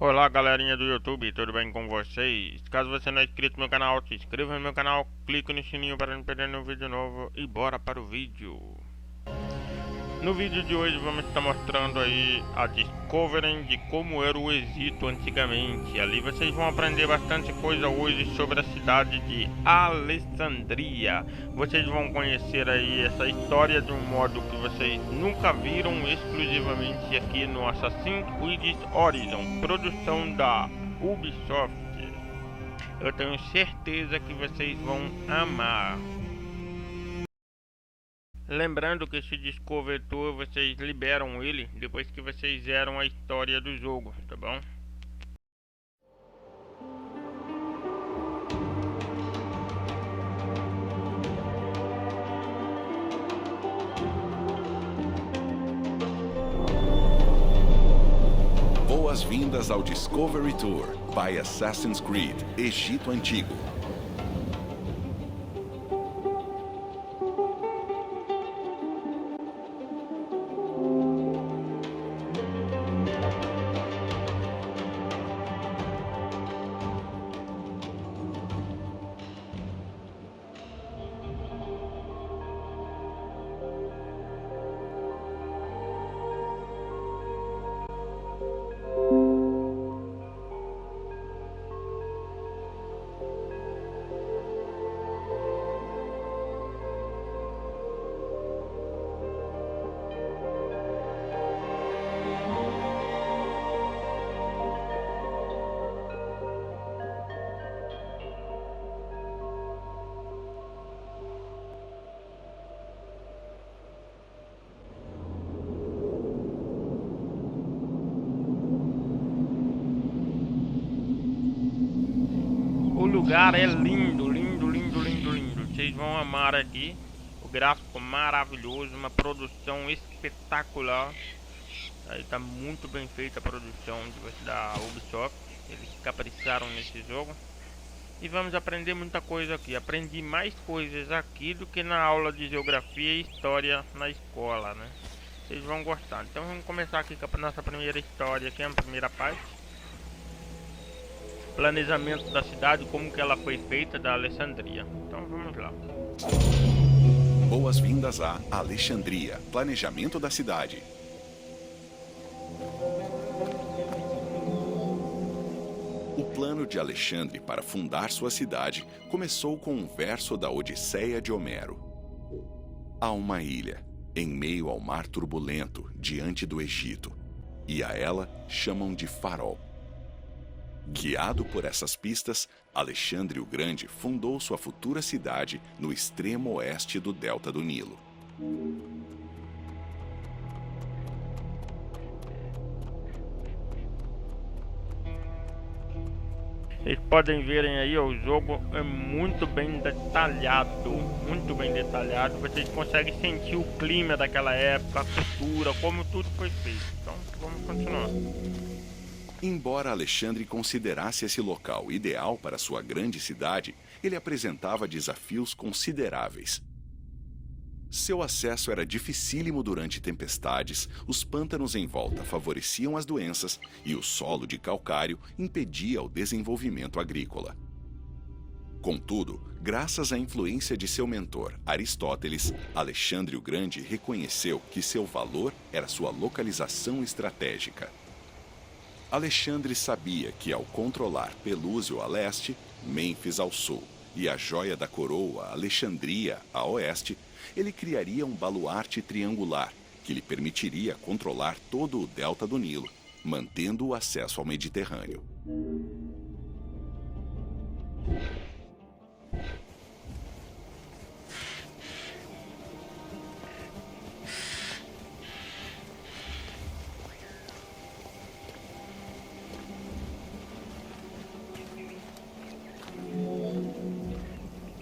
Olá galerinha do YouTube, tudo bem com vocês? Caso você não é inscrito no meu canal, se inscreva no meu canal, clique no sininho para não perder nenhum vídeo novo e bora para o vídeo. No vídeo de hoje vamos estar mostrando aí a Discovery de como era o Egito antigamente. Ali vocês vão aprender bastante coisa hoje sobre a cidade de Alexandria. Vocês vão conhecer aí essa história de um modo que vocês nunca viram exclusivamente aqui no Assassin's Creed Origins, produção da Ubisoft. Eu tenho certeza que vocês vão amar. Lembrando que esse Discover Tour vocês liberam ele depois que vocês zeram a história do jogo, tá bom? Boas-vindas ao Discovery Tour by Assassin's Creed Egito Antigo. O lugar é lindo, lindo, lindo, lindo, lindo. Vocês vão amar aqui. O gráfico maravilhoso, uma produção espetacular. Aí tá muito bem feita a produção da Ubisoft. Eles capricharam nesse jogo. E vamos aprender muita coisa aqui. Aprendi mais coisas aqui do que na aula de geografia e história na escola, né? Vocês vão gostar. Então vamos começar aqui com a nossa primeira história, aqui é a primeira parte. Planejamento da cidade, como que ela foi feita, da Alexandria. Então vamos lá. Boas-vindas a Alexandria, planejamento da cidade. O plano de Alexandre para fundar sua cidade começou com um verso da Odisseia de Homero. Há uma ilha, em meio ao mar turbulento, diante do Egito, e a ela chamam de Farol. Guiado por essas pistas, Alexandre o Grande fundou sua futura cidade no extremo oeste do delta do Nilo. Vocês podem verem aí, ó, o jogo é muito bem detalhado, muito bem detalhado. Vocês conseguem sentir o clima daquela época, a cultura, como tudo foi feito. Então vamos continuar. Embora Alexandre considerasse esse local ideal para sua grande cidade, ele apresentava desafios consideráveis. Seu acesso era dificílimo durante tempestades, os pântanos em volta favoreciam as doenças e o solo de calcário impedia o desenvolvimento agrícola. Contudo, graças à influência de seu mentor, Aristóteles, Alexandre o Grande reconheceu que seu valor era sua localização estratégica. Alexandre sabia que, ao controlar Pelúcio a leste, Mênfis ao sul e a joia da coroa, Alexandria, a oeste, ele criaria um baluarte triangular que lhe permitiria controlar todo o delta do Nilo, mantendo o acesso ao Mediterrâneo.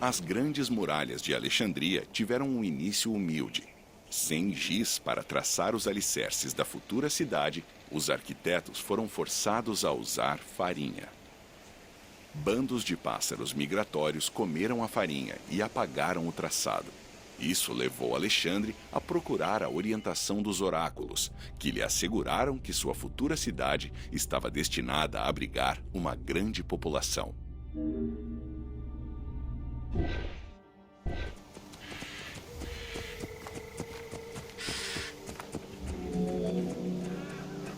As grandes muralhas de Alexandria tiveram um início humilde. Sem giz para traçar os alicerces da futura cidade, os arquitetos foram forçados a usar farinha. Bandos de pássaros migratórios comeram a farinha e apagaram o traçado. Isso levou Alexandre a procurar a orientação dos oráculos, que lhe asseguraram que sua futura cidade estava destinada a abrigar uma grande população.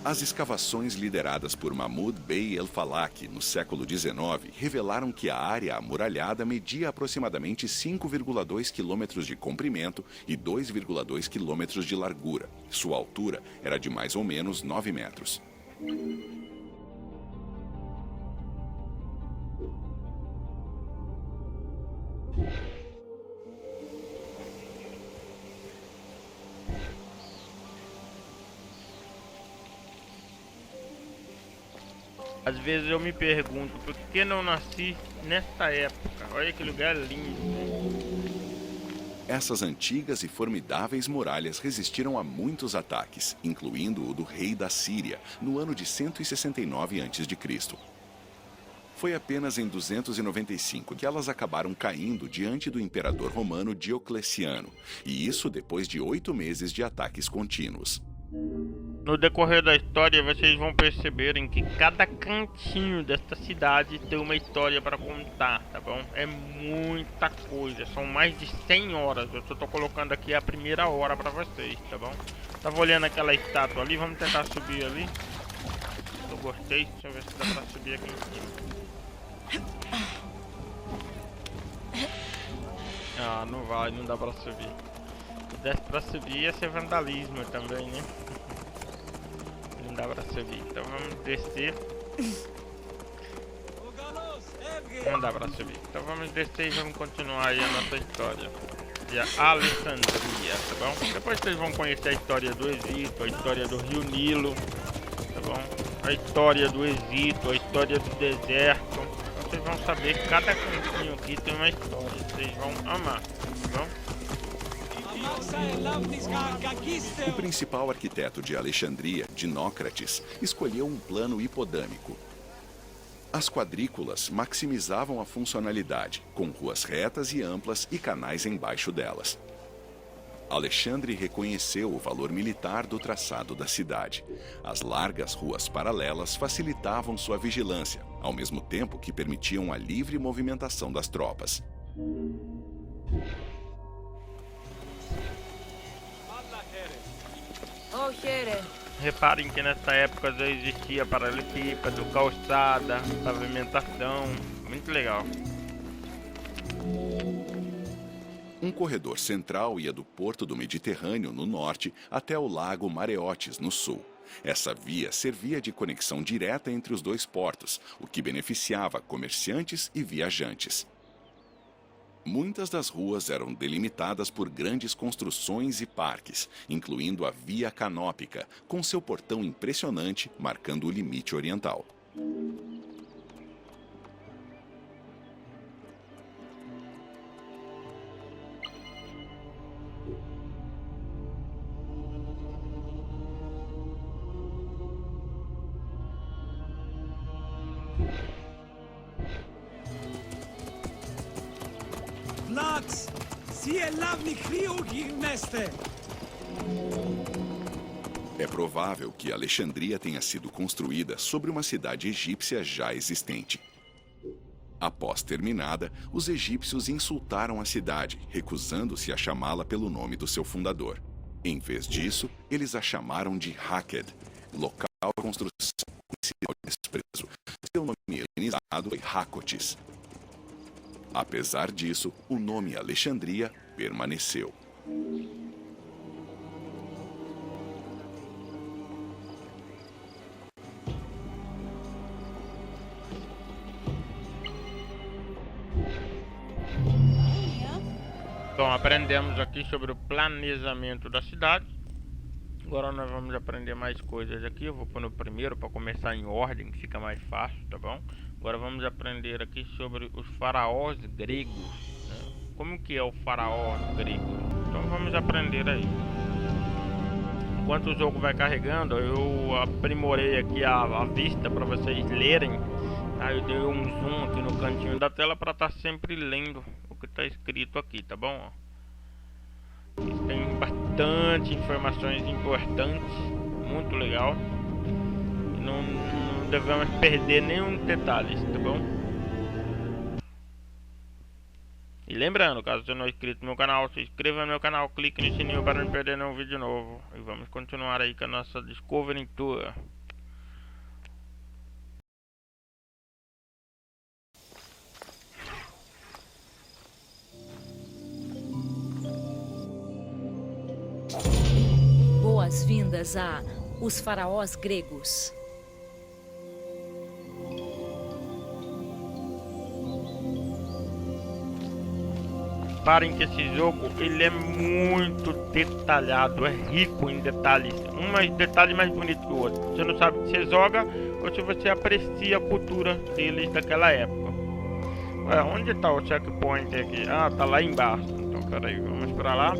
As escavações lideradas por Mahmud Bey el-Falaq no século XIX revelaram que a área amuralhada media aproximadamente 5,2 quilômetros de comprimento e 2,2 quilômetros de largura. Sua altura era de mais ou menos 9 metros. Às vezes eu me pergunto por que não nasci nessa época. Olha que lugar lindo. Essas antigas e formidáveis muralhas resistiram a muitos ataques, incluindo o do rei da Síria, no ano de 169 a.C. Foi apenas em 295 que elas acabaram caindo diante do imperador romano Diocleciano, e isso depois de 8 meses de ataques contínuos. No decorrer da história, vocês vão perceberem que cada cantinho desta cidade tem uma história para contar, tá bom? É muita coisa, são mais de 100 horas. Eu só tô colocando aqui a primeira hora para vocês, tá bom? Tava olhando aquela estátua ali, vamos tentar subir ali. Eu gostei, deixa eu ver se dá pra subir aqui em cima. Ah, não vai, não dá pra subir. Se desse pra subir ia ser vandalismo também, né? Não dá pra subir, então vamos descer. Não dá pra subir, então vamos descer e vamos continuar aí a nossa história de Alexandria, tá bom? Depois vocês vão conhecer a história do Egito, a história do Rio Nilo, tá bom? A história do Egito, a história do deserto. Vocês vão saber que cada cantinho aqui tem uma história, vocês vão amar, tá bom? O principal arquiteto de Alexandria, Dinócrates, escolheu um plano hipodâmico. As quadrículas maximizavam a funcionalidade, com ruas retas e amplas e canais embaixo delas. Alexandre reconheceu o valor militar do traçado da cidade. As largas ruas paralelas facilitavam sua vigilância, ao mesmo tempo que permitiam a livre movimentação das tropas. Reparem que nessa época já existia paralelepípedo, calçada, pavimentação, muito legal. Um corredor central ia do porto do Mediterrâneo, no norte, até o lago Mareotis, no sul. Essa via servia de conexão direta entre os dois portos, o que beneficiava comerciantes e viajantes. Muitas das ruas eram delimitadas por grandes construções e parques, incluindo a Via Canópica, com seu portão impressionante marcando o limite oriental. É provável que Alexandria tenha sido construída sobre uma cidade egípcia já existente. Após terminada, os egípcios insultaram a cidade, recusando-se a chamá-la pelo nome do seu fundador. Em vez disso, eles a chamaram de Hakked, local de construção conhecido ao desprezo. Seu nome helenizado foi Hakotis. Apesar disso, o nome Alexandria permaneceu. Então aprendemos aqui sobre o planejamento da cidade. Agora nós vamos aprender mais coisas aqui. Eu vou pôr no primeiro para começar em ordem, que fica mais fácil, tá bom? Agora vamos aprender aqui sobre os faraós gregos, né? Como que é o faraó grego? Então vamos aprender aí. Enquanto o jogo vai carregando, eu aprimorei aqui a vista para vocês lerem. Tá? Eu dei um zoom aqui no cantinho da tela para estar sempre lendo o que está escrito aqui, tá bom? Tem bastante informações importantes, muito legal. Não devemos perder nenhum detalhe, tá bom? E lembrando, caso você não é inscrito no meu canal, se inscreva no meu canal, clique no sininho para não perder nenhum vídeo novo. E vamos continuar aí com a nossa Discovery Tour. Boas-vindas a Os Faraós Gregos. Reparem que esse jogo ele é muito detalhado, é rico em detalhes, um detalhe mais bonito que o outro. Você não sabe se você joga ou se você aprecia a cultura deles daquela época. Ué, onde está o checkpoint aqui? Ah, tá lá embaixo. Então peraí, vamos para lá.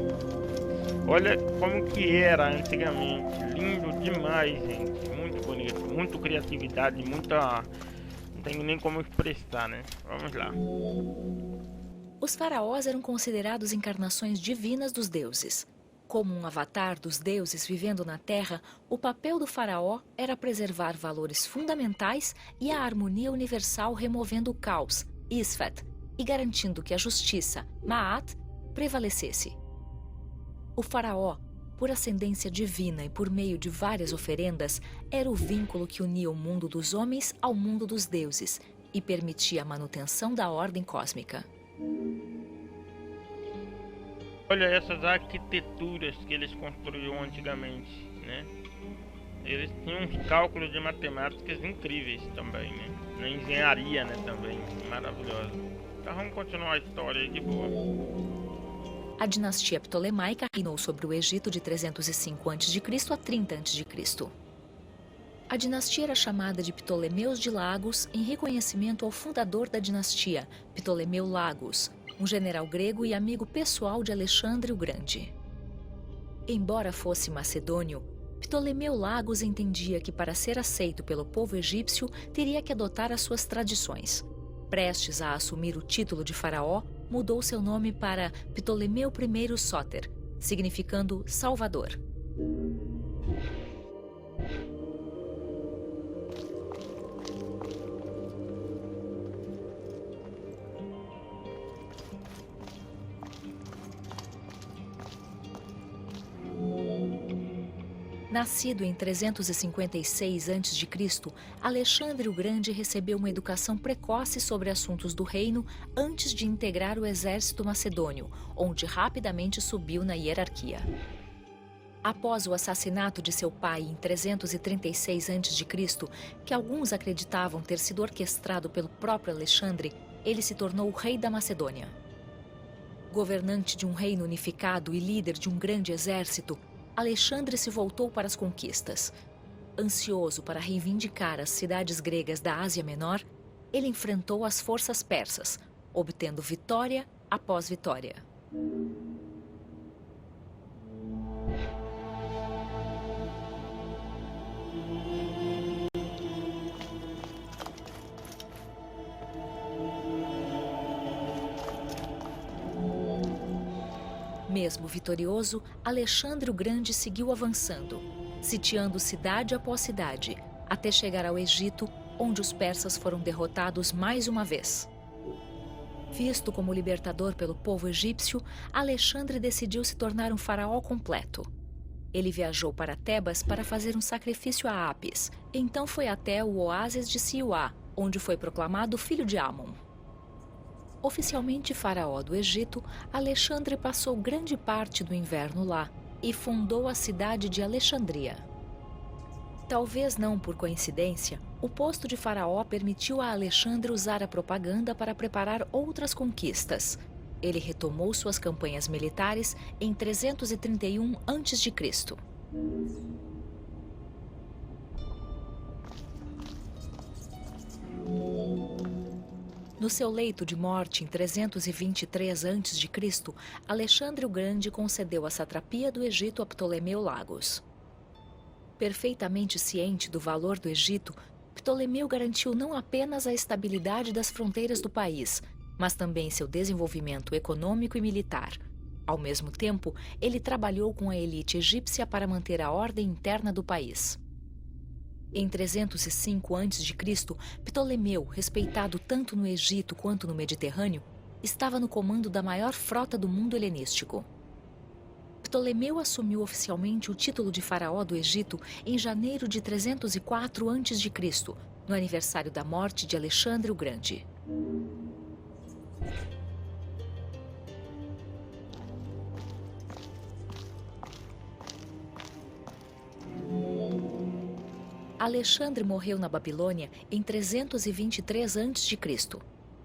Olha como que era antigamente, lindo demais, gente, muito bonito, muita criatividade, muita... não tenho nem como expressar, né? Vamos lá. Os faraós eram considerados encarnações divinas dos deuses. Como um avatar dos deuses vivendo na Terra, o papel do faraó era preservar valores fundamentais e a harmonia universal, removendo o caos, Isfet, e garantindo que a justiça, Ma'at, prevalecesse. O faraó, por ascendência divina e por meio de várias oferendas, era o vínculo que unia o mundo dos homens ao mundo dos deuses e permitia a manutenção da ordem cósmica. Olha essas arquiteturas que eles construíam antigamente, né? Eles tinham uns cálculos de matemáticas incríveis também, né? Na engenharia, né, também, maravilhosa. Então vamos continuar a história aí de boa. A dinastia ptolemaica reinou sobre o Egito de 305 a.C. a 30 a.C. A dinastia era chamada de Ptolemeus de Lagos em reconhecimento ao fundador da dinastia, Ptolemeu Lagos, um general grego e amigo pessoal de Alexandre o Grande. Embora fosse macedônio, Ptolemeu Lagos entendia que para ser aceito pelo povo egípcio teria que adotar as suas tradições. Prestes a assumir o título de faraó, mudou seu nome para Ptolemeu I Sóter, significando Salvador. Nascido em 356 a.C., Alexandre o Grande recebeu uma educação precoce sobre assuntos do reino antes de integrar o exército macedônio, onde rapidamente subiu na hierarquia. Após o assassinato de seu pai em 336 a.C., que alguns acreditavam ter sido orquestrado pelo próprio Alexandre, ele se tornou o rei da Macedônia. Governante de um reino unificado e líder de um grande exército, Alexandre se voltou para as conquistas. Ansioso para reivindicar as cidades gregas da Ásia Menor, ele enfrentou as forças persas, obtendo vitória após vitória. Mesmo vitorioso, Alexandre o Grande seguiu avançando, sitiando cidade após cidade, até chegar ao Egito, onde os persas foram derrotados mais uma vez. Visto como libertador pelo povo egípcio, Alexandre decidiu se tornar um faraó completo. Ele viajou para Tebas para fazer um sacrifício a Apis, então foi até o oásis de Siuá, onde foi proclamado filho de Amon. Oficialmente faraó do Egito, Alexandre passou grande parte do inverno lá e fundou a cidade de Alexandria. Talvez não por coincidência, o posto de faraó permitiu a Alexandre usar a propaganda para preparar outras conquistas. Ele retomou suas campanhas militares em 331 a.C. No seu leito de morte em 323 a.C., Alexandre o Grande concedeu a satrapia do Egito a Ptolemeu Lagos. Perfeitamente ciente do valor do Egito, Ptolemeu garantiu não apenas a estabilidade das fronteiras do país, mas também seu desenvolvimento econômico e militar. Ao mesmo tempo, ele trabalhou com a elite egípcia para manter a ordem interna do país. Em 305 a.C., Ptolemeu, respeitado tanto no Egito quanto no Mediterrâneo, estava no comando da maior frota do mundo helenístico. Ptolemeu assumiu oficialmente o título de faraó do Egito em janeiro de 304 a.C., no aniversário da morte de Alexandre o Grande. Alexandre morreu na Babilônia em 323 a.C.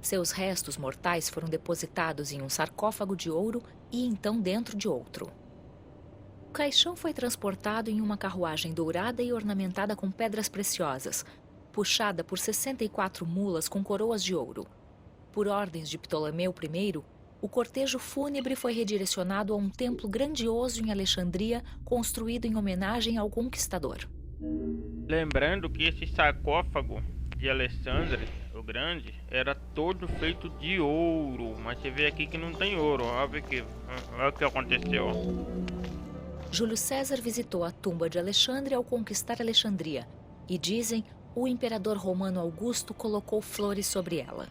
Seus restos mortais foram depositados em um sarcófago de ouro e então dentro de outro. O caixão foi transportado em uma carruagem dourada e ornamentada com pedras preciosas, puxada por 64 mulas com coroas de ouro. Por ordens de Ptolomeu I, o cortejo fúnebre foi redirecionado a um templo grandioso em Alexandria, construído em homenagem ao conquistador. Lembrando que esse sarcófago de Alexandre o Grande era todo feito de ouro, mas você vê aqui que não tem ouro. Olha o que aconteceu. Júlio César visitou a tumba de Alexandre ao conquistar Alexandria e, dizem, o imperador romano Augusto colocou flores sobre ela.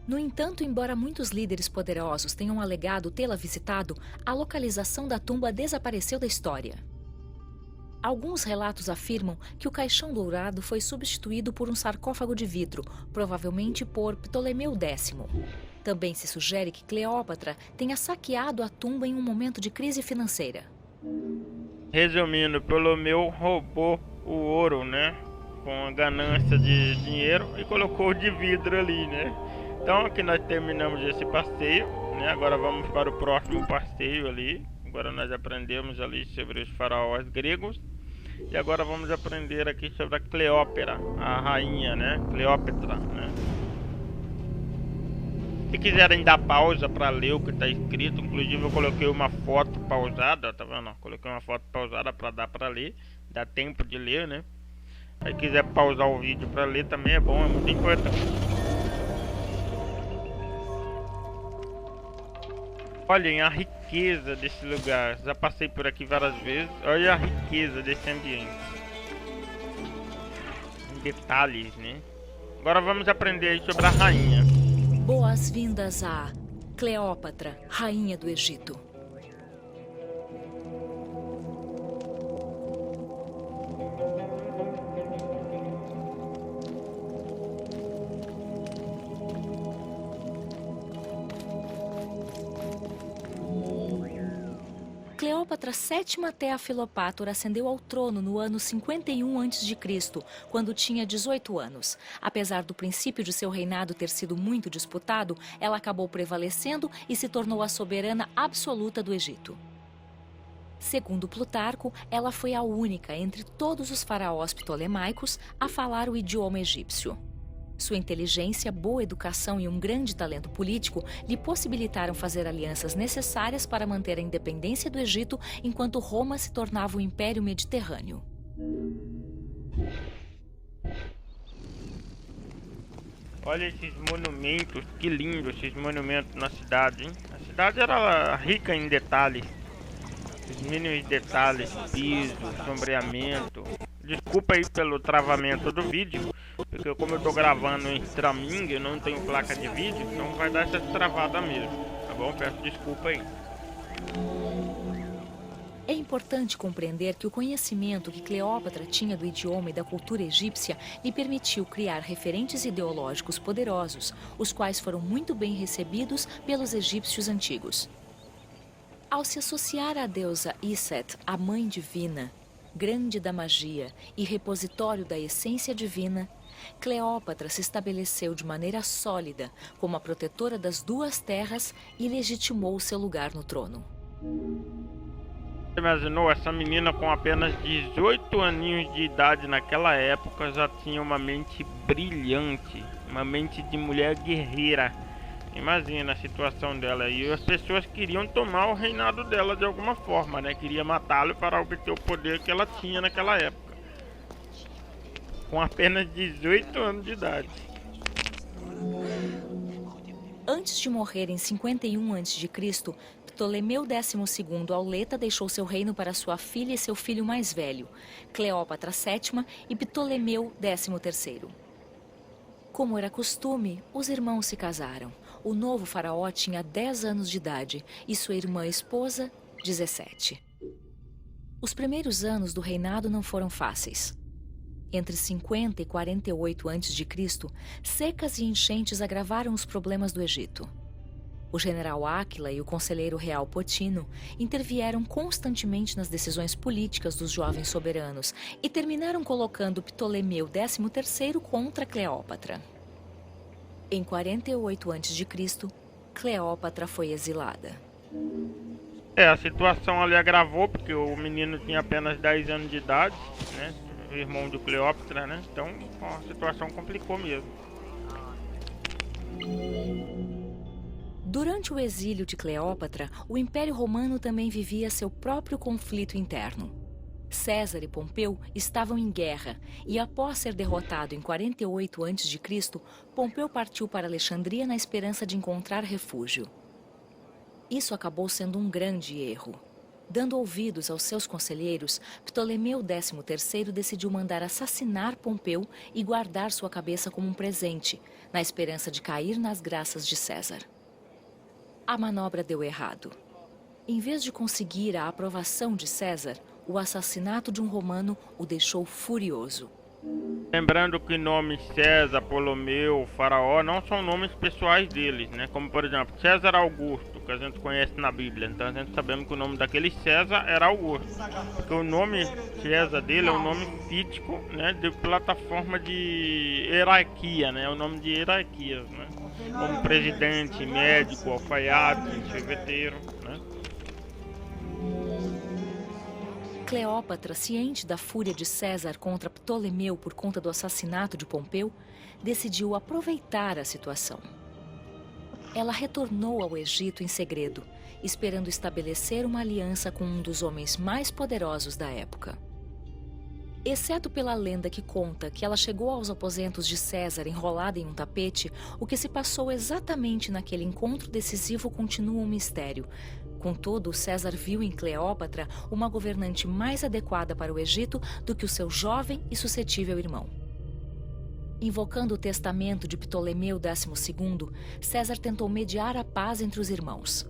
No entanto, embora muitos líderes poderosos tenham alegado tê-la visitado, a localização da tumba desapareceu da história. Alguns relatos afirmam que o caixão dourado foi substituído por um sarcófago de vidro, provavelmente por Ptolemeu X. Também se sugere que Cleópatra tenha saqueado a tumba em um momento de crise financeira. Resumindo, Ptolomeu roubou o ouro, né? Com a ganância de dinheiro e colocou de vidro ali, né? Então aqui nós terminamos esse passeio, né? Agora vamos para o próximo passeio ali. Agora nós aprendemos ali sobre os faraós gregos. E agora vamos aprender aqui sobre a Cleópatra, a rainha, né? Cleópatra, né? Se quiserem dar pausa para ler o que está escrito, inclusive eu coloquei uma foto pausada, tá vendo? Coloquei uma foto pausada para dar para ler, dá tempo de ler, né? Se quiser pausar o vídeo para ler também é bom, é muito importante. Olhem a riqueza desse lugar, já passei por aqui várias vezes, olha a riqueza desse ambiente. Em detalhes, né? Agora vamos aprender aí sobre a rainha. Boas-vindas a Cleópatra, rainha do Egito. Cleópatra VII Thea Filopátora ascendeu ao trono no ano 51 a.C., quando tinha 18 anos. Apesar do princípio de seu reinado ter sido muito disputado, ela acabou prevalecendo e se tornou a soberana absoluta do Egito. Segundo Plutarco, ela foi a única entre todos os faraós ptolemaicos a falar o idioma egípcio. Sua inteligência, boa educação e um grande talento político lhe possibilitaram fazer alianças necessárias para manter a independência do Egito enquanto Roma se tornava o Império Mediterrâneo. Olha esses monumentos, que lindo esses monumentos na cidade, hein? A cidade era rica em detalhes, os mínimos detalhes, piso, sombreamento. Desculpa aí pelo travamento do vídeo, porque como eu tô gravando em streaming, eu não tenho placa de vídeo, então vai dar essa travada mesmo, tá bom? Peço desculpa aí. É importante compreender que o conhecimento que Cleópatra tinha do idioma e da cultura egípcia lhe permitiu criar referentes ideológicos poderosos, os quais foram muito bem recebidos pelos egípcios antigos. Ao se associar à deusa Iset, a Mãe Divina, grande da magia e repositório da essência divina, Cleópatra se estabeleceu de maneira sólida como a protetora das duas terras e legitimou seu lugar no trono. Você imaginou, essa menina com apenas 18 aninhos de idade naquela época já tinha uma mente brilhante, uma mente de mulher guerreira. Imagina a situação dela, e as pessoas queriam tomar o reinado dela de alguma forma, né? Queria matá-lo para obter o poder que ela tinha naquela época. Com apenas 18 anos de idade. Antes de morrer em 51 a.C., Ptolemeu XII Auleta deixou seu reino para sua filha e seu filho mais velho, Cleópatra VII e Ptolemeu XIII. Como era costume, os irmãos se casaram. O novo faraó tinha 10 anos de idade e sua irmã esposa, 17. Os primeiros anos do reinado não foram fáceis. Entre 50 e 48 a.C., secas e enchentes agravaram os problemas do Egito. O general Áquila e o conselheiro real Potino intervieram constantemente nas decisões políticas dos jovens soberanos e terminaram colocando Ptolemeu XIII contra Cleópatra. Em 48 a.C., Cleópatra foi exilada. A situação ali agravou porque o menino tinha apenas 10 anos de idade, né? O irmão de Cleópatra, né? Então a situação complicou mesmo. Durante o exílio de Cleópatra, o Império Romano também vivia seu próprio conflito interno. César e Pompeu estavam em guerra e, após ser derrotado em 48 a.C., Pompeu partiu para Alexandria na esperança de encontrar refúgio. Isso acabou sendo um grande erro. Dando ouvidos aos seus conselheiros, Ptolemeu XIII decidiu mandar assassinar Pompeu e guardar sua cabeça como um presente, na esperança de cair nas graças de César. A manobra deu errado. Em vez de conseguir a aprovação de César, o assassinato de um romano o deixou furioso. Lembrando que nomes César, Ptolomeu, Faraó não são nomes pessoais deles, né? Como por exemplo, César Augusto, que a gente conhece na Bíblia. Então a gente sabemos que o nome daquele César era Augusto. Porque o nome César dele é um nome fítico, né? De plataforma de hierarquia, né? É o nome de hierarquias, né? Como presidente, médico, alfaiate, ferveteiro, né? Cleópatra, ciente da fúria de César contra Ptolemeu por conta do assassinato de Pompeu, decidiu aproveitar a situação. Ela retornou ao Egito em segredo, esperando estabelecer uma aliança com um dos homens mais poderosos da época. Exceto pela lenda que conta que ela chegou aos aposentos de César enrolada em um tapete, o que se passou exatamente naquele encontro decisivo continua um mistério. Contudo, César viu em Cleópatra uma governante mais adequada para o Egito do que o seu jovem e suscetível irmão. Invocando o testamento de Ptolemeu XII, César tentou mediar a paz entre os irmãos.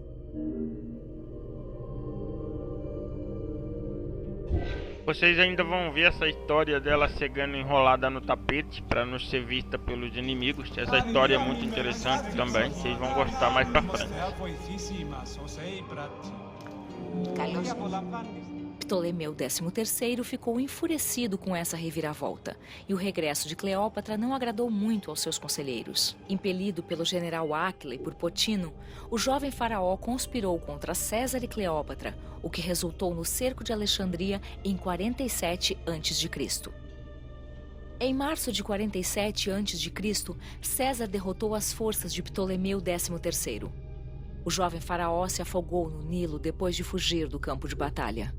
Vocês ainda vão ver essa história dela chegando enrolada no tapete para não ser vista pelos inimigos. Essa história é muito interessante também. Vocês vão gostar mais pra frente. Ptolemeu XIII ficou enfurecido com essa reviravolta, e o regresso de Cleópatra não agradou muito aos seus conselheiros. Impelido pelo general Áquila e por Potino, o jovem faraó conspirou contra César e Cleópatra, o que resultou no cerco de Alexandria em 47 a.C. Em março de 47 a.C., César derrotou as forças de Ptolemeu XIII. O jovem faraó se afogou no Nilo depois de fugir do campo de batalha.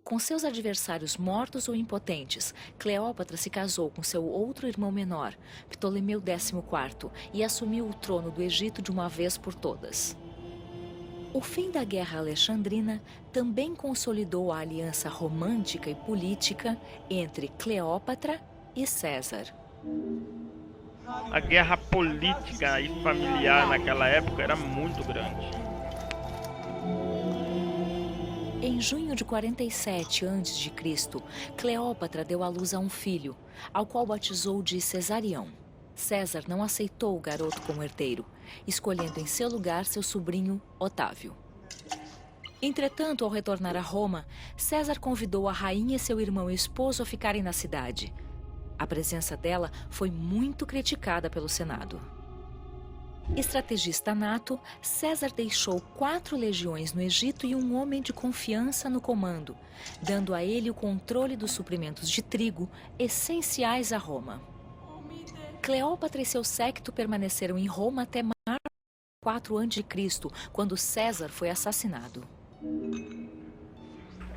Com seus adversários mortos ou impotentes, Cleópatra se casou com seu outro irmão menor, Ptolemeu XIV, e assumiu o trono do Egito de uma vez por todas. O fim da Guerra Alexandrina também consolidou a aliança romântica e política entre Cleópatra e César. A guerra política e familiar naquela época era muito grande. Em junho de 47 a.C., Cleópatra deu à luz a um filho, ao qual batizou de Cesarião. César não aceitou o garoto como herdeiro, escolhendo em seu lugar seu sobrinho Otávio. Entretanto, ao retornar a Roma, César convidou a rainha e seu irmão e esposo a ficarem na cidade. A presença dela foi muito criticada pelo Senado. Estrategista nato, César deixou 4 legiões no Egito e um homem de confiança no comando, dando a ele o controle dos suprimentos de trigo essenciais a Roma. Cleópatra e seu séquito permaneceram em Roma até março de 4 a.C., quando César foi assassinado.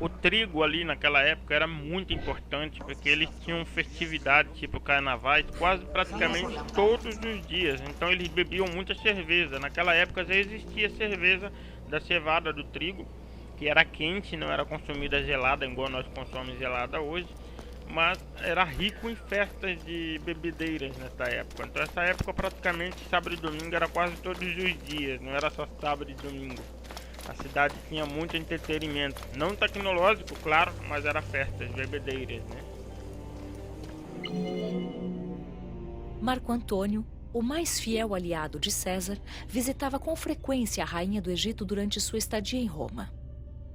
O trigo ali naquela época era muito importante porque eles tinham festividades tipo carnavais quase praticamente todos os dias. Então eles bebiam muita cerveja. Naquela época já existia cerveja da cevada, do trigo, que era quente, não era consumida gelada, igual nós consomemos gelada hoje, mas era rico em festas de bebedeiras nessa época. Então essa época praticamente sábado e domingo era quase todos os dias, não era só sábado e domingo. A cidade tinha muito entretenimento, não tecnológico, claro, mas era festas, bebedeiras, né? Marco Antônio, o mais fiel aliado de César, visitava com frequência a rainha do Egito durante sua estadia em Roma.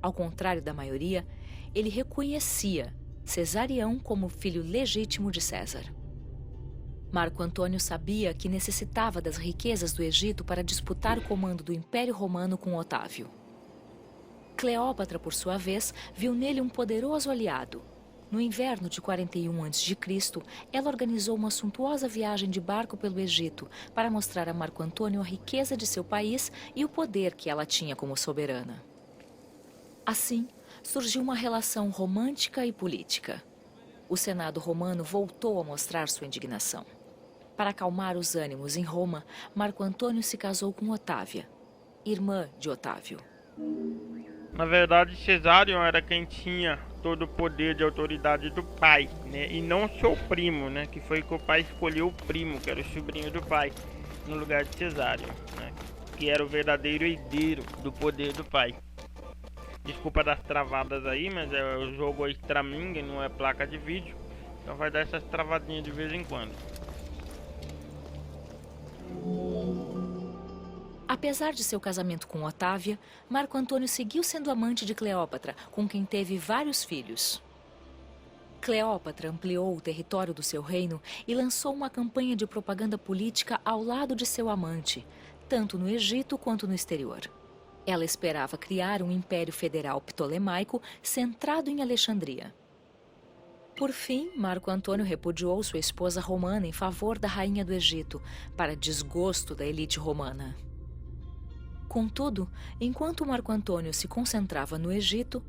Ao contrário da maioria, ele reconhecia Cesarião como filho legítimo de César. Marco Antônio sabia que necessitava das riquezas do Egito para disputar o comando do Império Romano com Otávio. Cleópatra, por sua vez, viu nele um poderoso aliado. No inverno de 41 a.C., ela organizou uma suntuosa viagem de barco pelo Egito para mostrar a Marco Antônio a riqueza de seu país e o poder que ela tinha como soberana. Assim, surgiu uma relação romântica e política. O Senado romano voltou a mostrar sua indignação. Para acalmar os ânimos em Roma, Marco Antônio se casou com Otávia, irmã de Otávio. Na verdade, Cesarion era quem tinha todo o poder de autoridade do pai, né? E não seu primo, né? Que foi que o pai escolheu o primo, que era o sobrinho do pai, no lugar de Cesarion, né? Que era o verdadeiro herdeiro do poder do pai. Desculpa das travadas aí, mas é o jogo Extraming, não é placa de vídeo. Então vai dar essas travadinhas de vez em quando. Apesar de seu casamento com Otávia, Marco Antônio seguiu sendo amante de Cleópatra, com quem teve vários filhos. Cleópatra ampliou o território do seu reino e lançou uma campanha de propaganda política ao lado de seu amante, tanto no Egito quanto no exterior. Ela esperava criar um império federal ptolemaico centrado em Alexandria. Por fim, Marco Antônio repudiou sua esposa romana em favor da rainha do Egito, para desgosto da elite romana. Contudo, enquanto Marco Antônio se concentrava no Egito,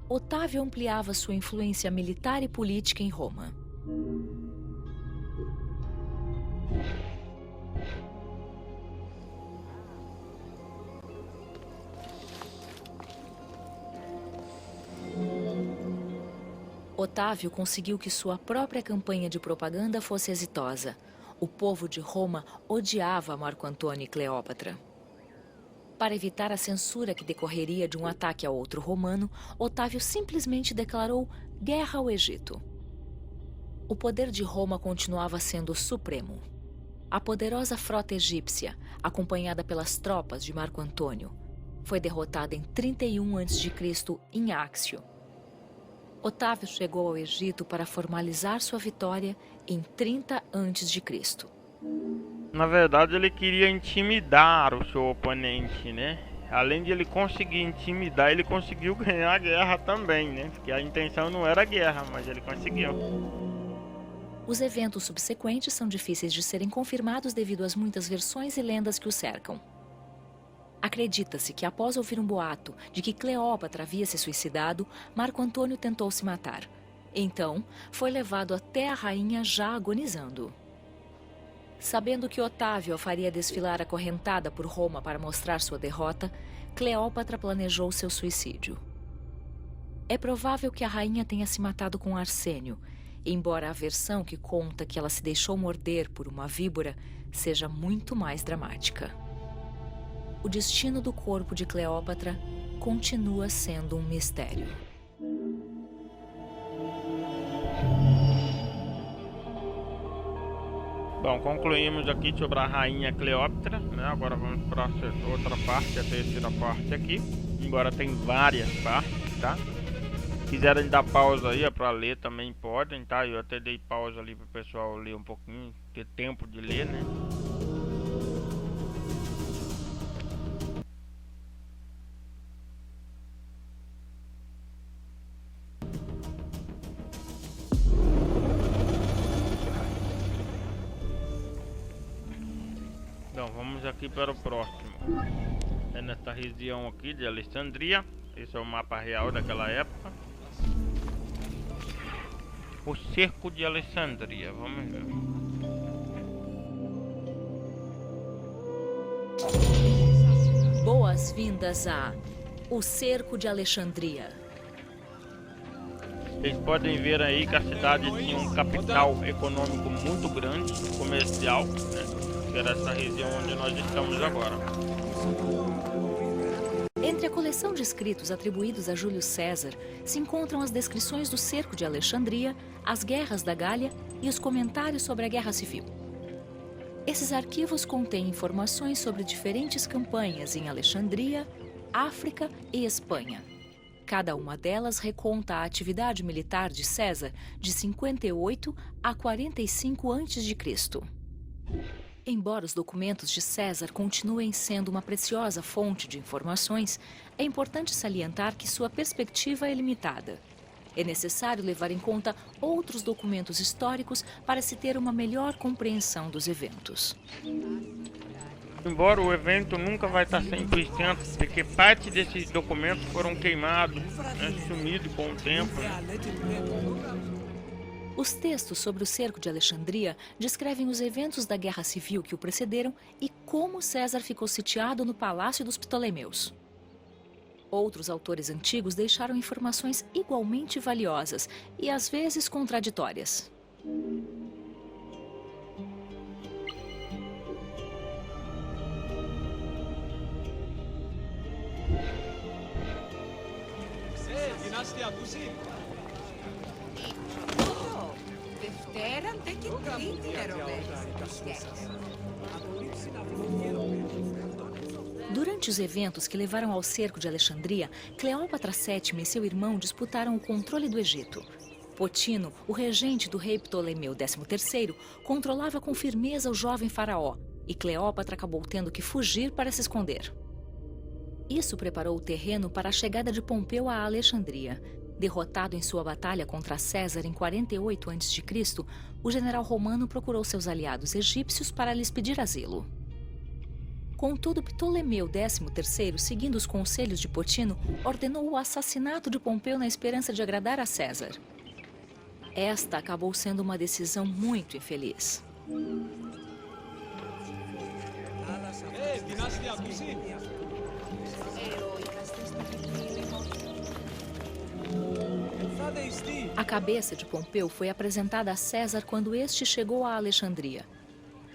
Otávio ampliava sua influência militar e política em Roma. Otávio conseguiu que sua própria campanha de propaganda fosse exitosa. O povo de Roma odiava Marco Antônio e Cleópatra. Para evitar a censura que decorreria de um ataque a outro romano, Otávio simplesmente declarou guerra ao Egito. O poder de Roma continuava sendo supremo. A poderosa frota egípcia, acompanhada pelas tropas de Marco Antônio, foi derrotada em 31 a.C. em Áxio. Otávio chegou ao Egito para formalizar sua vitória em 30 a.C. Na verdade, ele queria intimidar o seu oponente, né? Além de ele conseguir intimidar, ele conseguiu ganhar a guerra também, né? Porque a intenção não era guerra, mas ele conseguiu. Os eventos subsequentes são difíceis de serem confirmados devido às muitas versões e lendas que o cercam. Acredita-se que após ouvir um boato de que Cleópatra havia se suicidado, Marco Antônio tentou se matar. Então, foi levado até a rainha já agonizando. Sabendo que Otávio a faria desfilar acorrentada por Roma para mostrar sua derrota, Cleópatra planejou seu suicídio. É provável que a rainha tenha se matado com arsênio, embora a versão que conta que ela se deixou morder por uma víbora seja muito mais dramática. O destino do corpo de Cleópatra continua sendo um mistério. Bom, concluímos aqui sobre a rainha Cleópatra, né? Agora vamos para outra parte, a terceira parte aqui. Embora tem várias partes, tá? Quiserem dar pausa aí para ler também podem, tá? Eu até dei pausa ali para o pessoal ler um pouquinho, ter tempo de ler, né? Então vamos aqui para o próximo. É nessa região aqui de Alexandria. Esse é o mapa real daquela época. O cerco de Alexandria, vamos ver. Boa boas-vindas a O Cerco de Alexandria. Vocês podem ver aí que a cidade tinha um capital econômico muito grande, comercial, né? Que era essa região onde nós estamos agora. Entre a coleção de escritos atribuídos a Júlio César se encontram as descrições do cerco de Alexandria, as guerras da Gália e os comentários sobre a Guerra Civil. Esses arquivos contêm informações sobre diferentes campanhas em Alexandria, África e Espanha. Cada uma delas reconta a atividade militar de César de 58 a 45 a.C. Embora os documentos de César continuem sendo uma preciosa fonte de informações, é importante salientar que sua perspectiva é limitada. É necessário levar em conta outros documentos históricos para se ter uma melhor compreensão dos eventos. Embora o evento nunca vai estar 100%, porque parte desses documentos foram queimados, né, sumidos com o tempo. Os textos sobre o cerco de Alexandria descrevem os eventos da Guerra Civil que o precederam e como César ficou sitiado no Palácio dos Ptolomeus. Outros autores antigos deixaram informações igualmente valiosas e às vezes contraditórias. Durante os eventos que levaram ao cerco de Alexandria, Cleópatra VII e seu irmão disputaram o controle do Egito. Potino, o regente do rei Ptolomeu XIII, controlava com firmeza o jovem faraó, e Cleópatra acabou tendo que fugir para se esconder. Isso preparou o terreno para a chegada de Pompeu a Alexandria. Derrotado em sua batalha contra César em 48 a.C., o general romano procurou seus aliados egípcios para lhes pedir asilo. Contudo, Ptolomeu XIII, seguindo os conselhos de Potino, ordenou o assassinato de Pompeu na esperança de agradar a César. Esta acabou sendo uma decisão muito infeliz. A cabeça de Pompeu foi apresentada a César quando este chegou a Alexandria.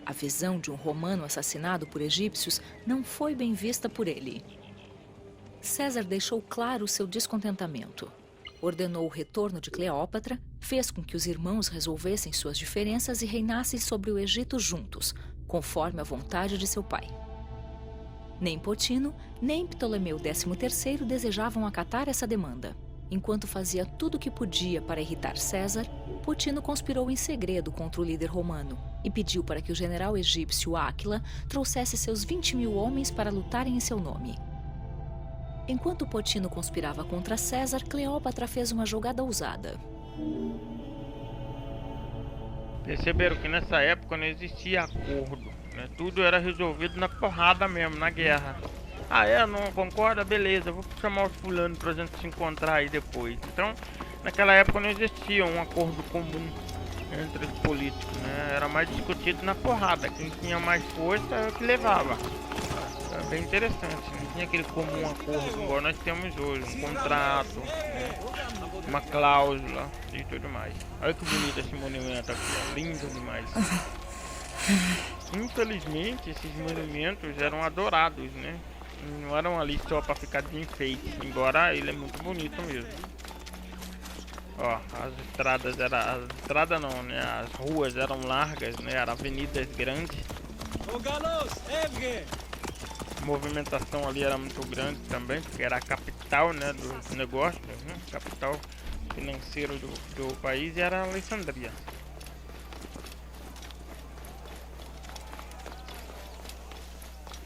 A visão de um romano assassinado por egípcios não foi bem vista por ele. César deixou claro o seu descontentamento. Ordenou o retorno de Cleópatra, fez com que os irmãos resolvessem suas diferenças e reinassem sobre o Egito juntos, conforme a vontade de seu pai. Nem Potino, nem Ptolomeu XIII desejavam acatar essa demanda. Enquanto fazia tudo o que podia para irritar César, Potino conspirou em segredo contra o líder romano e pediu para que o general egípcio Áquila trouxesse seus 20.000 homens para lutarem em seu nome. Enquanto Potino conspirava contra César, Cleópatra fez uma jogada ousada. Perceberam que nessa época não existia acordo, né? Tudo era resolvido na porrada mesmo, na guerra. Ah, não concorda? Beleza, vou chamar os fulanos pra gente se encontrar aí depois. Então, naquela época não existia um acordo comum entre os políticos, né? Era mais discutido na porrada. Quem tinha mais força é o que levava. Era bem interessante, não tinha aquele comum acordo igual nós temos hoje. Um contrato, né? Uma cláusula e tudo mais. Olha que bonito esse monumento aqui, ó. Lindo demais. Infelizmente, esses monumentos eram adorados, né? Não eram ali só para ficar de enfeite, embora ele é muito bonito mesmo. Ó, as estradas as ruas eram largas, né? Eram avenidas grandes. A movimentação ali era muito grande também, porque era a capital, né, dos negócios, né? Capital financeiro do país era Alexandria.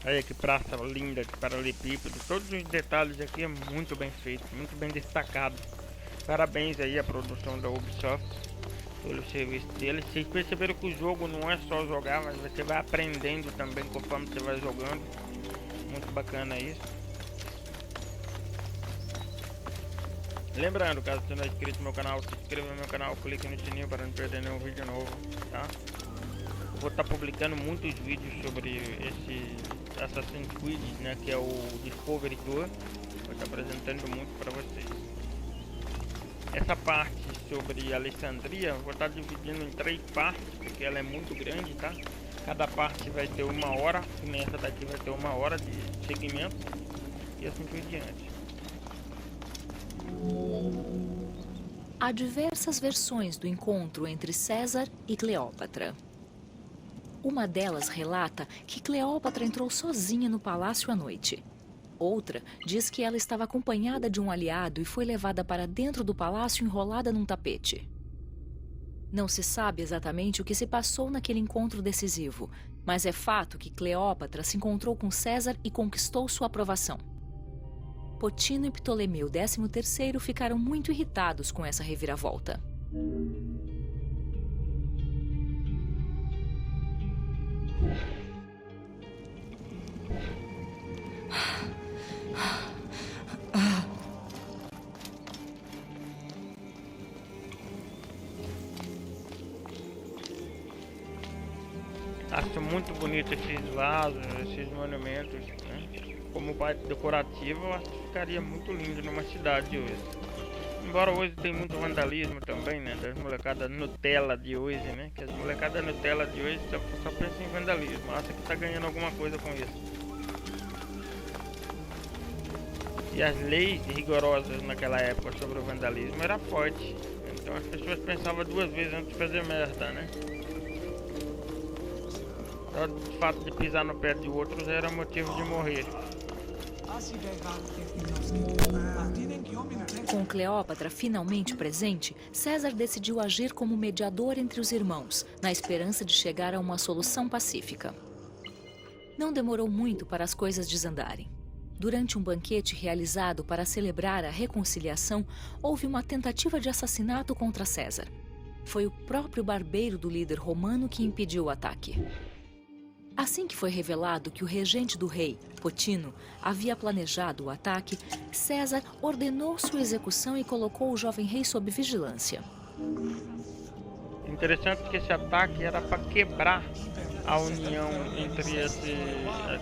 Olha que praça linda, que paralelepípedo. Todos os detalhes aqui é muito bem feito, muito bem destacado. Parabéns aí à produção da Ubisoft pelo serviço deles. Vocês perceberam que o jogo não é só jogar, mas você vai aprendendo também conforme você vai jogando. Muito bacana isso. Lembrando, caso você não é inscrito no meu canal, se inscreva no meu canal, clique no sininho para não perder nenhum vídeo novo, tá? vou estar publicando muitos vídeos sobre esse Assassin's Creed, né, que é o Discovery Tour. Vou estar apresentando muito para vocês. Essa parte sobre Alexandria, vou estar dividindo em 3 partes, porque ela é muito grande, tá? Cada parte vai ter 1 hora, e nessa daqui vai ter 1 hora de segmento, e assim por diante. Há diversas versões do encontro entre César e Cleópatra. Uma delas relata que Cleópatra entrou sozinha no palácio à noite. Outra diz que ela estava acompanhada de um aliado e foi levada para dentro do palácio enrolada num tapete. Não se sabe exatamente o que se passou naquele encontro decisivo, mas é fato que Cleópatra se encontrou com César e conquistou sua aprovação. Potino e Ptolemeu XIII ficaram muito irritados com essa reviravolta. Acho muito bonito esses vasos, esses monumentos, né? Como parte decorativa, eu acho que ficaria muito lindo numa cidade hoje. Embora hoje tem muito vandalismo também, né? Das molecadas Nutella de hoje, né? Que as molecadas Nutella de hoje só pensam em vandalismo, acha que tá ganhando alguma coisa com isso. E as leis rigorosas naquela época sobre o vandalismo era forte. Então as pessoas pensavam 2 vezes antes de fazer merda, né? Só o fato de pisar no pé de outros era motivo de morrer. Com Cleópatra finalmente presente, César decidiu agir como mediador entre os irmãos, na esperança de chegar a uma solução pacífica. Não demorou muito para as coisas desandarem. Durante um banquete realizado para celebrar a reconciliação, houve uma tentativa de assassinato contra César. Foi o próprio barbeiro do líder romano que impediu o ataque. Assim que foi revelado que o regente do rei, Potino, havia planejado o ataque, César ordenou sua execução e colocou o jovem rei sob vigilância. Interessante que esse ataque era para quebrar a união entre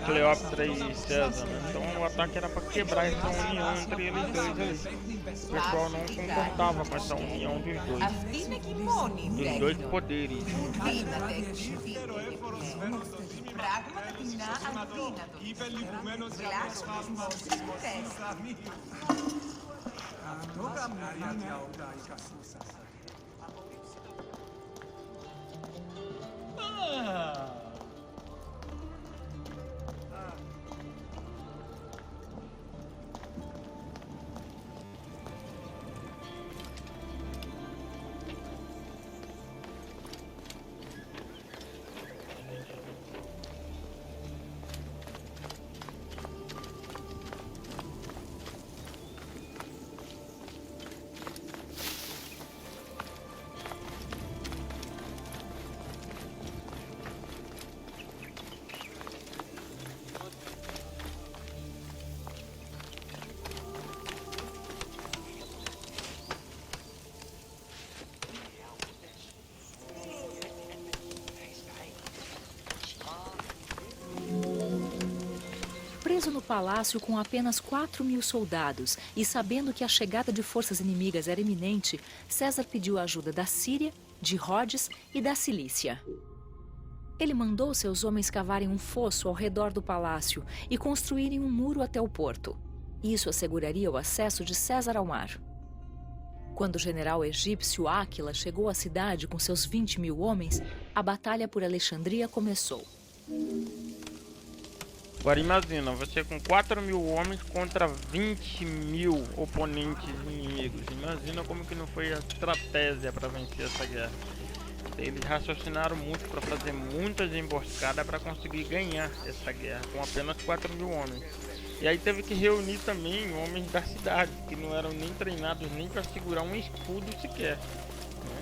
Cleópatra e César, né? Então o ataque era para quebrar essa união entre eles dois ali. O pessoal não concordava com essa união dos dois poderes. Preso no palácio com apenas 4.000 soldados e sabendo que a chegada de forças inimigas era iminente, César pediu a ajuda da Síria, de Rhodes e da Cilícia. Ele mandou seus homens cavarem um fosso ao redor do palácio e construírem um muro até o porto. Isso asseguraria o acesso de César ao mar. Quando o general egípcio Áquila chegou à cidade com seus 20.000 homens, a batalha por Alexandria começou. Agora imagina, você com 4.000 homens contra 20.000 oponentes inimigos. Imagina como que não foi a estratégia para vencer essa guerra. Eles raciocinaram muito para fazer muitas emboscadas para conseguir ganhar essa guerra com apenas 4.000 homens. E aí teve que reunir também homens da cidade, que não eram nem treinados nem para segurar um escudo sequer, né?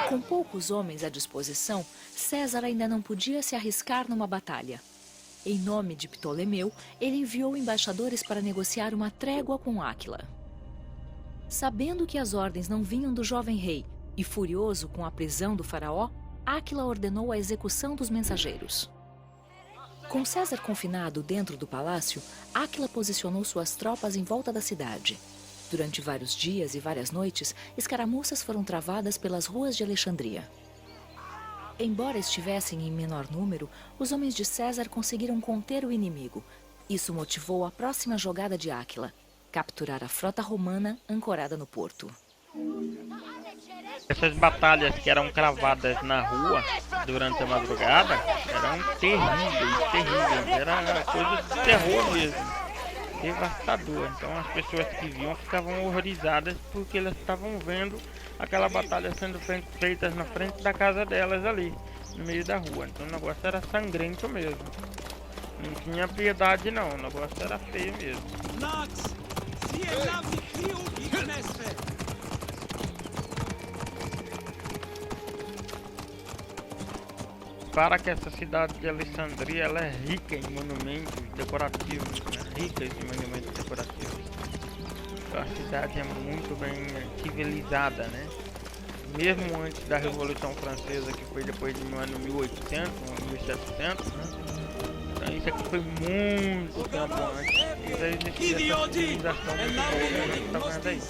Com poucos homens à disposição, César ainda não podia se arriscar numa batalha. Em nome de Ptolemeu, ele enviou embaixadores para negociar uma trégua com Áquila. Sabendo que as ordens não vinham do jovem rei e furioso com a prisão do faraó, Áquila ordenou a execução dos mensageiros. Com César confinado dentro do palácio, Áquila posicionou suas tropas em volta da cidade. Durante vários dias e várias noites, escaramuças foram travadas pelas ruas de Alexandria. Embora estivessem em menor número, os homens de César conseguiram conter o inimigo. Isso motivou a próxima jogada de Áquila: capturar a frota romana ancorada no porto. Essas batalhas que eram cravadas na rua durante a madrugada eram terríveis, era coisa de terror mesmo, devastador. Então as pessoas que viam ficavam horrorizadas porque elas estavam vendo aquela batalha sendo feita na frente da casa delas ali, no meio da rua. Então o negócio era sangrento mesmo, não tinha piedade não, o negócio era feio mesmo. Para que essa cidade de Alexandria ela é rica em monumentos decorativos, né? Rica em monumentos decorativos. Então, a cidade é muito bem civilizada, né? Mesmo antes da Revolução Francesa, que foi depois de no ano 1800, 1700, né? Então, isso aqui foi muito tempo antes. E já existia essa civilização muito boa, né? Tá vendo aí?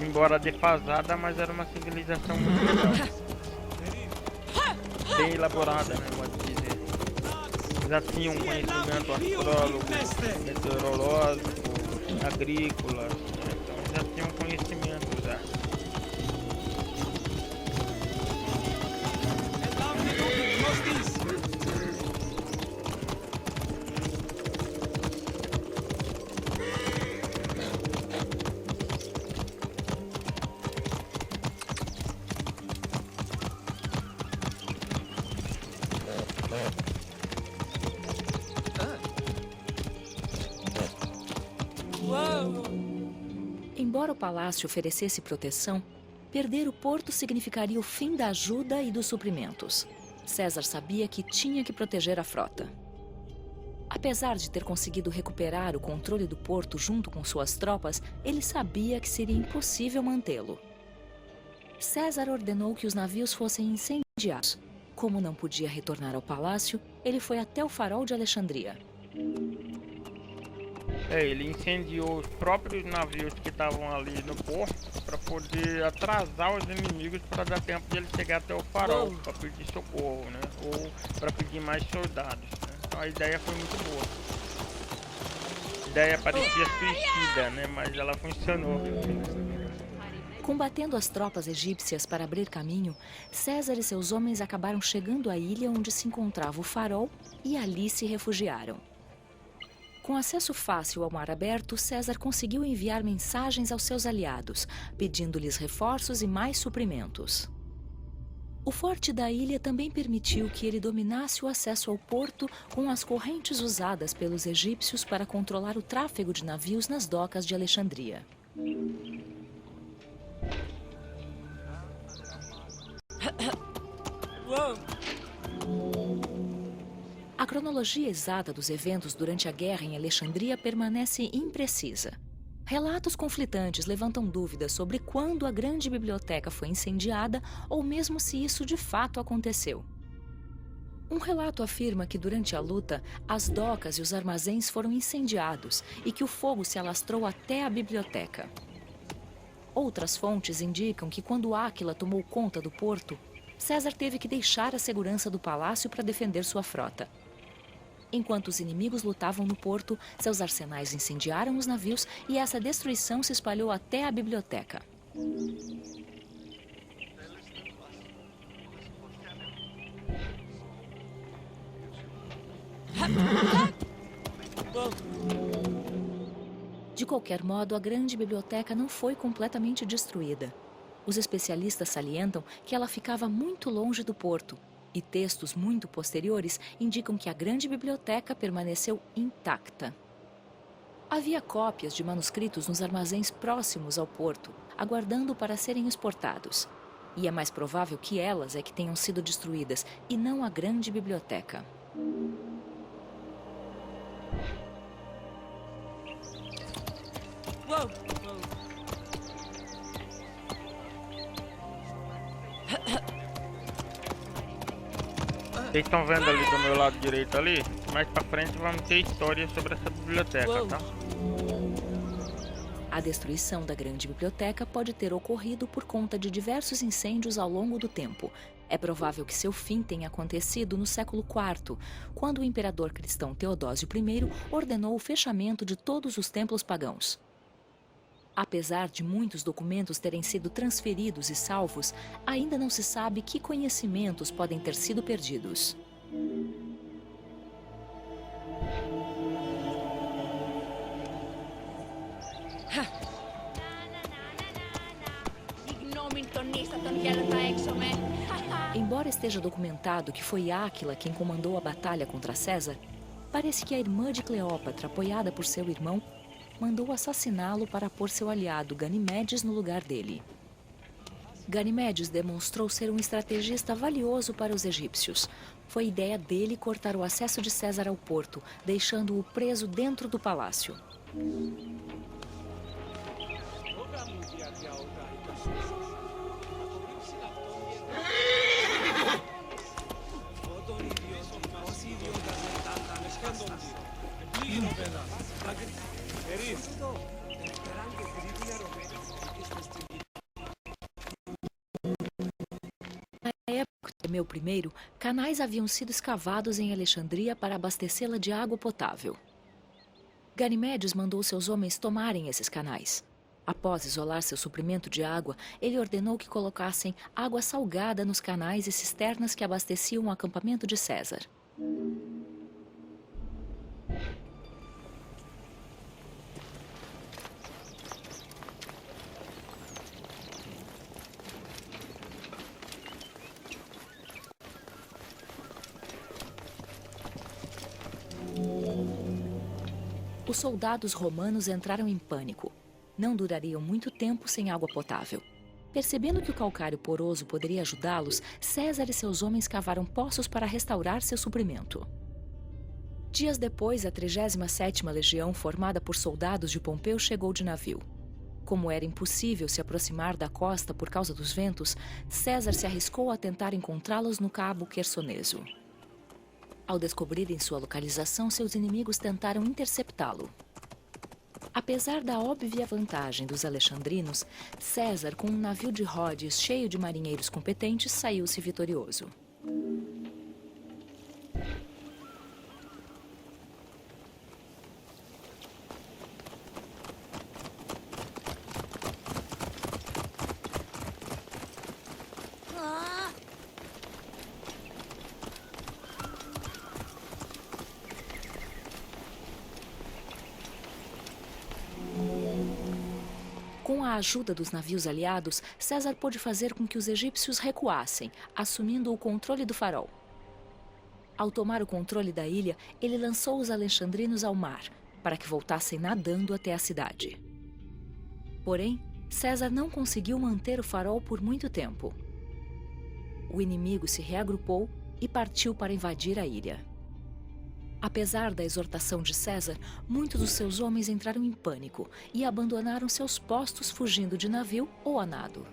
Embora defasada, mas era uma civilização muito legal. Bem elaborada, né, pode dizer. Já tinham um conhecimento astrólogo, meteorológico, agrícola, né? Então já tinham conhecimento já. Embora o palácio oferecesse proteção, perder o porto significaria o fim da ajuda e dos suprimentos. César sabia que tinha que proteger a frota. Apesar de ter conseguido recuperar o controle do porto junto com suas tropas, ele sabia que seria impossível mantê-lo. César ordenou que os navios fossem incendiados. Como não podia retornar ao palácio, ele foi até o farol de Alexandria. Ele incendiou os próprios navios que estavam ali no porto para poder atrasar os inimigos para dar tempo de ele chegar até o farol para pedir socorro, né? Ou para pedir mais soldados, né? Então a ideia foi muito boa. A ideia parecia suicida, né? Mas ela funcionou. Combatendo as tropas egípcias para abrir caminho, César e seus homens acabaram chegando à ilha onde se encontrava o farol e ali se refugiaram. Com acesso fácil ao mar aberto, César conseguiu enviar mensagens aos seus aliados, pedindo-lhes reforços e mais suprimentos. O forte da ilha também permitiu que ele dominasse o acesso ao porto com as correntes usadas pelos egípcios para controlar o tráfego de navios nas docas de Alexandria. A cronologia exata dos eventos durante a guerra em Alexandria permanece imprecisa. Relatos conflitantes levantam dúvidas sobre quando a grande biblioteca foi incendiada ou mesmo se isso de fato aconteceu. Um relato afirma que durante a luta, as docas e os armazéns foram incendiados e que o fogo se alastrou até a biblioteca. Outras fontes indicam que quando Áquila tomou conta do porto, César teve que deixar a segurança do palácio para defender sua frota. Enquanto os inimigos lutavam no porto, seus arsenais incendiaram os navios e essa destruição se espalhou até a biblioteca. De qualquer modo, a grande biblioteca não foi completamente destruída. Os especialistas salientam que ela ficava muito longe do porto, e textos muito posteriores indicam que a grande biblioteca permaneceu intacta. Havia cópias de manuscritos nos armazéns próximos ao porto, aguardando para serem exportados. E é mais provável que elas é que tenham sido destruídas, e não a grande biblioteca. Whoa. Vocês estão vendo ali do meu lado direito ali? Mais pra frente vamos ter história sobre essa biblioteca, tá? A destruição da grande biblioteca pode ter ocorrido por conta de diversos incêndios ao longo do tempo. É provável que seu fim tenha acontecido no século IV, quando o imperador cristão Teodósio I ordenou o fechamento de todos os templos pagãos. Apesar de muitos documentos terem sido transferidos e salvos, ainda não se sabe que conhecimentos podem ter sido perdidos. Embora esteja documentado que foi Áquila quem comandou a batalha contra César, parece que a irmã de Cleópatra, apoiada por seu irmão, mandou assassiná-lo para pôr seu aliado Ganimedes no lugar dele. Ganimedes demonstrou ser um estrategista valioso para os egípcios. Foi ideia dele cortar o acesso de César ao porto, deixando-o preso dentro do palácio. Na época de Ptolomeu I, canais haviam sido escavados em Alexandria para abastecê-la de água potável. Ganimedes mandou seus homens tomarem esses canais. Após isolar seu suprimento de água, ele ordenou que colocassem água salgada nos canais e cisternas que abasteciam o acampamento de César. Os soldados romanos entraram em pânico. Não durariam muito tempo sem água potável. Percebendo que o calcário poroso poderia ajudá-los, César e seus homens cavaram poços para restaurar seu suprimento. Dias depois, a 37ª Legião, formada por soldados de Pompeu, chegou de navio. Como era impossível se aproximar da costa por causa dos ventos, César se arriscou a tentar encontrá-los no Cabo Quersoneso. Ao descobrirem sua localização, seus inimigos tentaram interceptá-lo. Apesar da óbvia vantagem dos alexandrinos, César, com um navio de Rhodes cheio de marinheiros competentes, saiu-se vitorioso. Com a ajuda dos navios aliados, César pôde fazer com que os egípcios recuassem, assumindo o controle do farol. Ao tomar o controle da ilha, ele lançou os alexandrinos ao mar, para que voltassem nadando até a cidade. Porém, César não conseguiu manter o farol por muito tempo. O inimigo se reagrupou e partiu para invadir a ilha. Apesar da exortação de César, muitos dos seus homens entraram em pânico e abandonaram seus postos fugindo de navio ou a nado.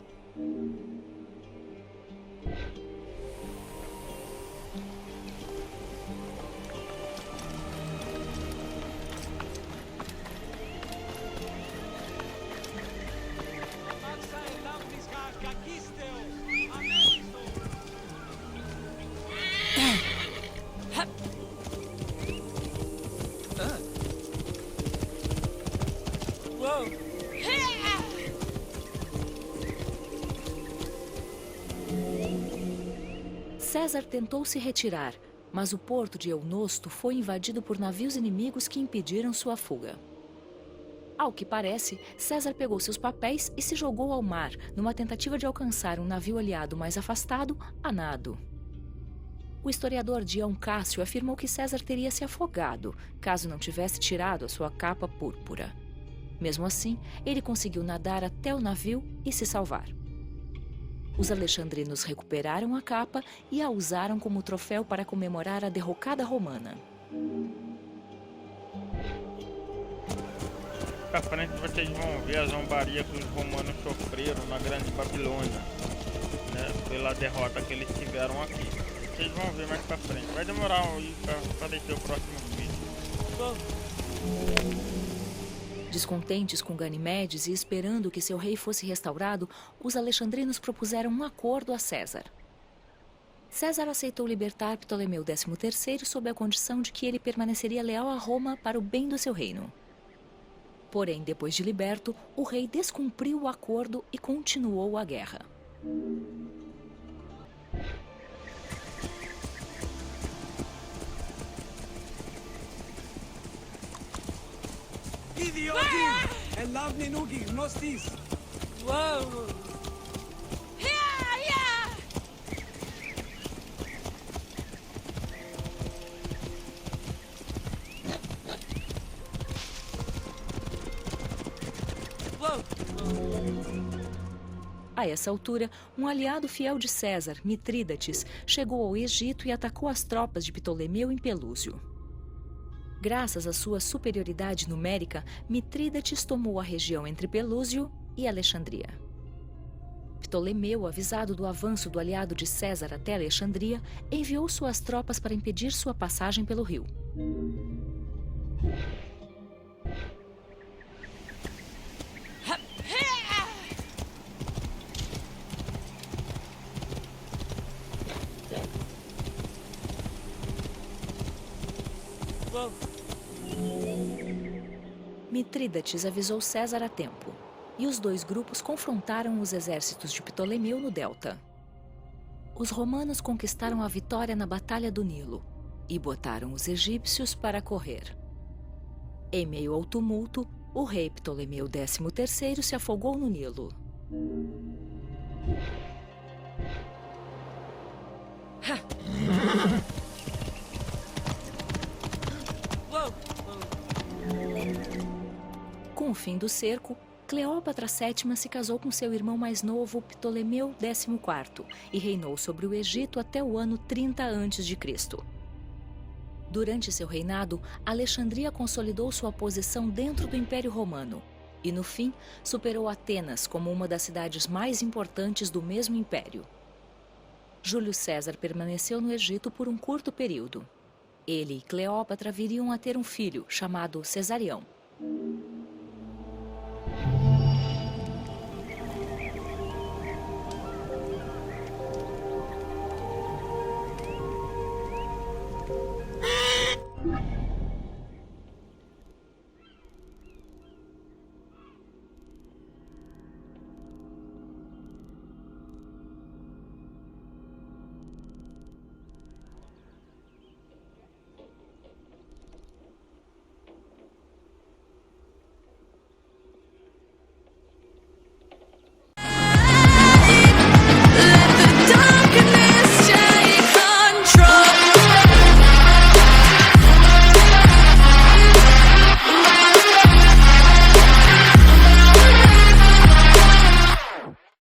César tentou se retirar, mas o porto de Eunosto foi invadido por navios inimigos que impediram sua fuga. Ao que parece, César pegou seus papéis e se jogou ao mar, numa tentativa de alcançar um navio aliado mais afastado, a nado. O historiador Dião Cássio afirmou que César teria se afogado, caso não tivesse tirado a sua capa púrpura. Mesmo assim, ele conseguiu nadar até o navio e se salvar. Os alexandrinos recuperaram a capa e a usaram como troféu para comemorar a derrocada romana. À frente vocês vão ver a zombaria que os romanos sofreram na Grande Babilônia. né, pela derrota que eles tiveram aqui. Vocês vão ver mais pra frente. Vai demorar aí pra descer o próximo vídeo. Descontentes com Ganimedes e esperando que seu rei fosse restaurado, os alexandrinos propuseram um acordo a César. César aceitou libertar Ptolemeu XIII sob a condição de que ele permaneceria leal a Roma para o bem do seu reino. Porém, depois de liberto, o rei descumpriu o acordo e continuou a guerra. A essa altura, um aliado fiel de César, Mitrídates, chegou ao Egito e atacou as tropas de Ptolemeu em Pelúcio. Graças à sua superioridade numérica, Mitrídates tomou a região entre Pelúcio e Alexandria. Ptolemeu, avisado do avanço do aliado de César até Alexandria, enviou suas tropas para impedir sua passagem pelo rio. Mitrídates avisou César a tempo, e os dois grupos confrontaram os exércitos de Ptolemeu no delta. Os romanos conquistaram a vitória na Batalha do Nilo e botaram os egípcios para correr. Em meio ao tumulto, o rei Ptolemeu XIII se afogou no Nilo. Com o fim do cerco, Cleópatra VII se casou com seu irmão mais novo, Ptolemeu XIV, e reinou sobre o Egito até o ano 30 a.C. Durante seu reinado, Alexandria consolidou sua posição dentro do Império Romano e, no fim, superou Atenas como uma das cidades mais importantes do mesmo império. Júlio César permaneceu no Egito por um curto período. Ele e Cleópatra viriam a ter um filho chamado Cesarião.